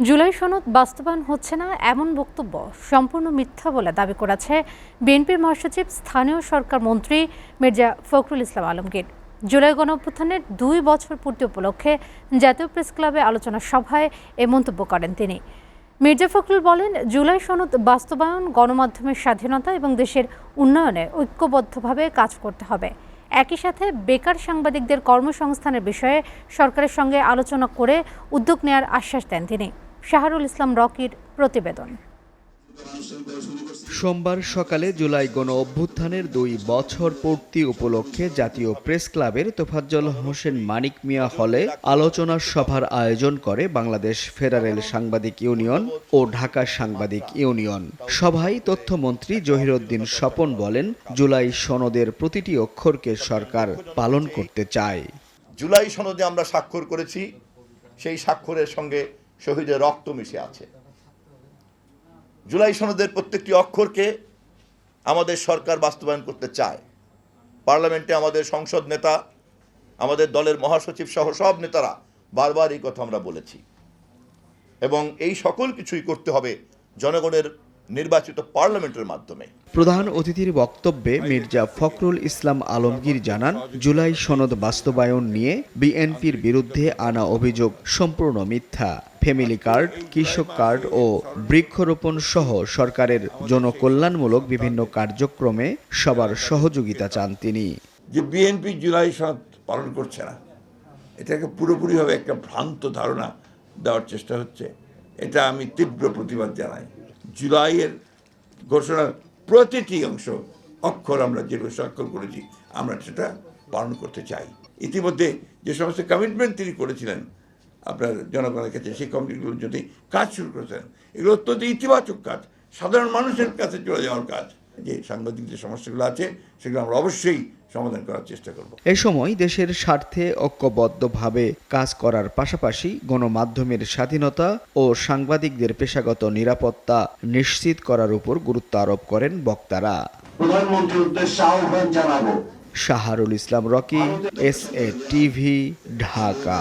জুলাই সনদ বাস্তবায়ন হচ্ছে না এমন বক্তব্য সম্পূর্ণ মিথ্যা বলে দাবি করেছে বিএনপির মহাসচিব স্থানীয় সরকার মন্ত্রী মির্জা ফখরুল ইসলাম আলমগীর। জুলাই গণঅভ্যুত্থানের 2 বছর পূর্তি উপলক্ষে জাতীয় প্রেস ক্লাবে আলোচনা সভায় এ মন্তব্য করেন তিনি। মির্জা ফখরুল বলেন, জুলাই সনদ বাস্তবায়ন, গণমাধ্যমের স্বাধীনতা এবং দেশের উন্নয়নে ঐক্যবদ্ধভাবে কাজ করতে হবে। একই সাথে বেকার সাংবাদিকদের কর্মসংস্থানের বিষয়ে সরকারের সঙ্গে আলোচনা করে উদ্যোগ নেওয়ার আশ্বাস দেন তিনি। শাহরুল ইসলাম রকির প্রতিবেদন। সোমবার সকালে জুলাই গণ অভ্যুত্থানের 2 বছর পূর্তি উপলক্ষে জাতীয় প্রেস ক্লাবের তোফাজ্জল হোসেন মানিক মিয়া হলে আলোচনা সভার আয়োজন করে বাংলাদেশ ফেডারেল সাংবাদিক ইউনিয়ন ও ঢাকা সাংবাদিক ইউনিয়ন। সভায় তথ্যমন্ত্রী জহিরুদ্দিন স্বপন বলেন, জুলাই সনদের প্রতিটি অক্ষরকে সরকার পালন করতে চায়। জুলাই সনদে আমরা স্বাক্ষর করেছি, সেই স্বাক্ষরের সঙ্গে শহীদের রক্ত মিশে আছে। জুলাই সনদের প্রত্যেকটি অক্ষরকে আমাদের সরকার বাস্তবায়ন করতে চায়। পার্লামেন্টে আমাদের সংসদ নেতা, আমাদের দলের মহাসচিব সহ সব নেতারা বারবার এই কথা আমরা বলেছি, এবং এই সকল কিছুই করতে হবে জনগণের নির্বাচিত পার্লামেন্টের মাধ্যমে। প্রধান অতিথির বক্তব্যে মির্জা ফখরুল ইসলাম আলমগীর জানান, জুলাই সনদ বাস্তবায়ন নিয়ে বিএনপির বিরুদ্ধে আনা অভিযোগ সম্পূর্ণ মিথ্যা। ফ্যামিলি কার্ড, কৃষক কার্ড ও বৃক্ষরোপণ সহ সরকারের জনকল্যাণমূলক বিভিন্ন কার্যক্রমে সবার সহযোগিতা চান তিনি। যে বিএনপি জুলাই সনদ পালন করছে না, এটাকে পুরোপুরিভাবে একটা ভ্রান্ত ধারণা দেওয়ার চেষ্টা হচ্ছে। এটা আমি তীব্র প্রতিবাদ জানাই। জুলাইয়ের ঘোষণার প্রতিটি অংশ, অক্ষর আমরা যেগুলো স্বাক্ষর করেছি, আমরা সেটা পালন করতে চাই। ইতিমধ্যে যে সমস্ত কমিটমেন্ট তিনি করেছিলেন আপনার জনগণের কাছে, সেই কমিটিগুলোর যদি কাজ শুরু করেছেন, এগুলো অত্যন্ত ইতিবাচক কাজ, সাধারণ মানুষের কাছে চলে যাওয়ার কাজ। যে সাংবাদিক যে সমস্যাগুলো আছে, সেগুলো আমরা অবশ্যই সমাধান করার চেষ্টা করব। এ সময় দেশের স্বার্থে ঐক্যবদ্ধভাবে কাজ করার পাশাপাশি গণমাধ্যমের স্বাধীনতা ও সাংবাদিকদের পেশাগত নিরাপত্তা নিশ্চিত করার উপর গুরুত্ব আরোপ করেন বক্তারা। প্রধানমন্ত্রীর উদ্দেশ্যে আহ্বান জানাবো। শাহরুল ইসলাম রকি, SA টিভি, ঢাকা।